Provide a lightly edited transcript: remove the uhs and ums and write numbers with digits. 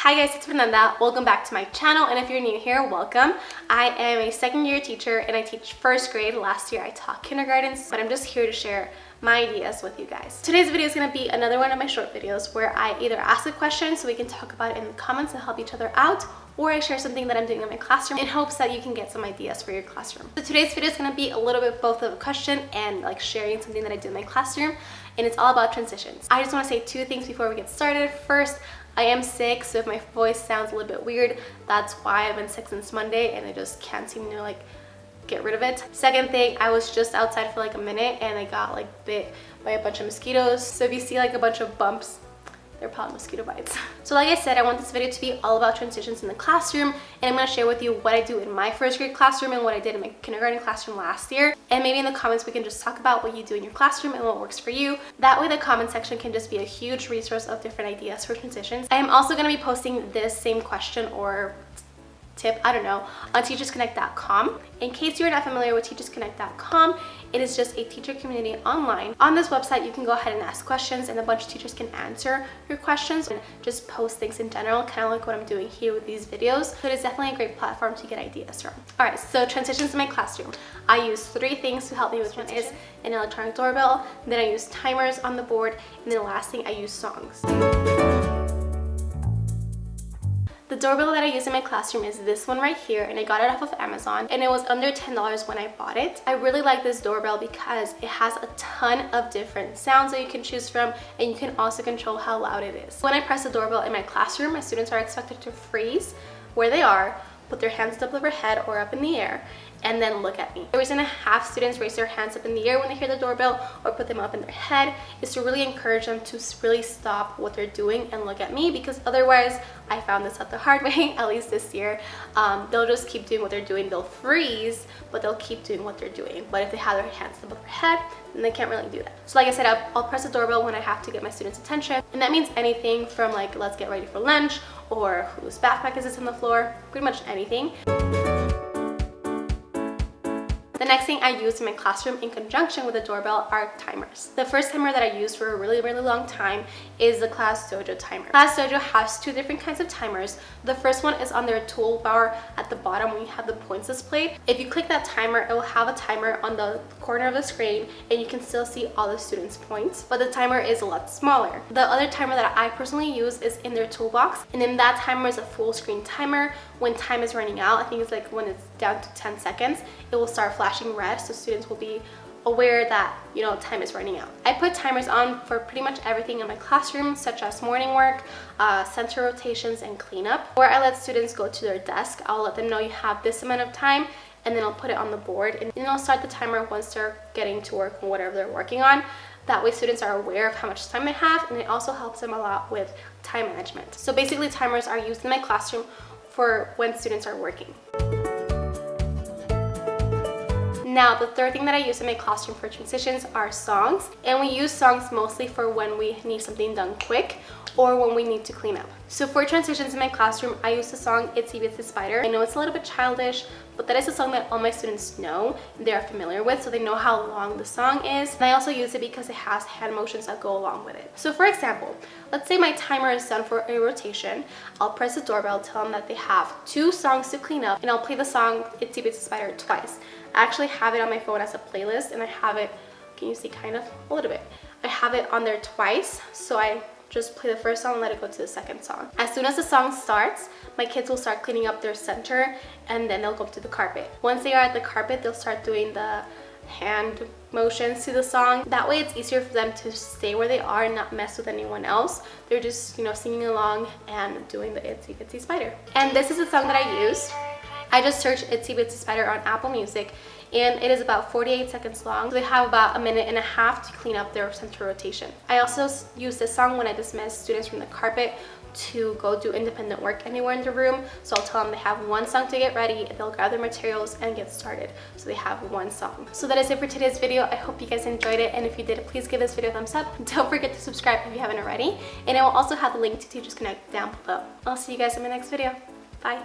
Hi guys, it's Fernanda. Welcome back to my channel, and if you're new here, welcome. I am a second-year teacher and I teach first grade. Last year I taught kindergartens, but I'm just here to share my ideas with you guys. Today's video is going to be another one of my short videos where I either ask a question so we can talk about it in the comments and help each other out, or I share something that I'm doing in my classroom in hopes that you can get some ideas for your classroom. So today's video is going to be a little bit both of a question and like sharing something that I do in my classroom, and it's all about transitions. I just want to say two things before we get started. First, I am sick, so if my voice sounds a little bit weird, that's why. I've been sick since Monday and I just can't seem to get rid of it. Second thing, I was just outside for like a minute and I got bit by a bunch of mosquitoes. So if you see a bunch of bumps, they're probably mosquito bites. So like I said, I want this video to be all about transitions in the classroom, and I'm going to share with you what I do in my first grade classroom and what I did in my kindergarten classroom last year. And maybe in the comments we can just talk about what you do in your classroom and what works for you. That way the comment section can just be a huge resource of different ideas for transitions. I am also going to be posting this same question or tip, I don't know, on teachersconnect.com. In case you're not familiar with teachersconnect.com, it is just a teacher community online. On this website, you can go ahead and ask questions and a bunch of teachers can answer your questions and just post things in general, kind of like what I'm doing here with these videos. So it is definitely a great platform to get ideas from. All right, so transitions in my classroom. I use three things to help me with transition. One is an electronic doorbell, then I use timers on the board, and then the last thing, I use songs. The doorbell that I use in my classroom is this one right here, and I got it off of Amazon, and it was under $10 when I bought it. I really like this doorbell because it has a ton of different sounds that you can choose from, and you can also control how loud it is. When I press the doorbell in my classroom, my students are expected to freeze where they are, put their hands up overhead or up in the air, and then look at me. The reason I have students raise their hands up in the air when they hear the doorbell or put them up in their head is to really encourage them to really stop what they're doing and look at me, because otherwise, I found this out the hard way, at least this year, they'll just keep doing what they're doing. They'll freeze, but they'll keep doing what they're doing. But if they have their hands above their head, then they can't really do that. So like I said, I'll press the doorbell when I have to get my students' attention, and that means anything from let's get ready for lunch, or whose backpack is this on the floor, pretty much anything. The next thing I use in my classroom in conjunction with the doorbell are timers. The first timer that I used for a really long time is the ClassDojo timer. ClassDojo has two different kinds of timers. The first one is on their toolbar at the bottom when you have the points displayed. If you click that timer, it will have a timer on the corner of the screen, and you can still see all the students' points, but the timer is a lot smaller. The other timer that I personally use is in their toolbox, and then that timer is a full screen timer. When time is running out, I think it's when it's down to 10 seconds, it will start flashing red, so students will be aware that time is running out. I put timers on for pretty much everything in my classroom, such as morning work, center rotations, and cleanup. Where I let students go to their desk, I'll let them know you have this amount of time, and then I'll put it on the board, and then I'll start the timer once they're getting to work on whatever they're working on. That way students are aware of how much time they have, and it also helps them a lot with time management. So basically, timers are used in my classroom for when students are working. Now, the third thing that I use in my classroom for transitions are songs, and we use songs mostly for when we need something done quick or when we need to clean up. So for transitions in my classroom, I use the song Itsy Bitsy Spider. I know it's a little bit childish, but that is a song that all my students know, they're familiar with, so they know how long the song is. And I also use it because it has hand motions that go along with it. So for example, let's say my timer is done for a rotation. I'll press the doorbell, tell them that they have 2 songs to clean up, and I'll play the song Itsy Bitsy Spider twice. I actually have it on my phone as a playlist, and I have it, can you see kind of a little bit? I have it on there twice, so I just play the first song and let it go to the second song. As soon as the song starts, my kids will start cleaning up their center, and then they'll go up to the carpet. Once they are at the carpet, they'll start doing the hand motions to the song. That way it's easier for them to stay where they are and not mess with anyone else. They're just singing along and doing the Itsy Bitsy Spider. And this is the song that I use. I just searched Itsy Bitsy Spider on Apple Music, and it is about 48 seconds long. So they have about a minute and a half to clean up their center rotation. I also use this song when I dismiss students from the carpet to go do independent work anywhere in the room. So I'll tell them they have 1 song to get ready, they'll grab their materials and get started. So they have 1 song. So that is it for today's video. I hope you guys enjoyed it, and if you did, please give this video a thumbs up. Don't forget to subscribe if you haven't already, and I will also have the link to Teachers Connect down below. I'll see you guys in my next video. Bye.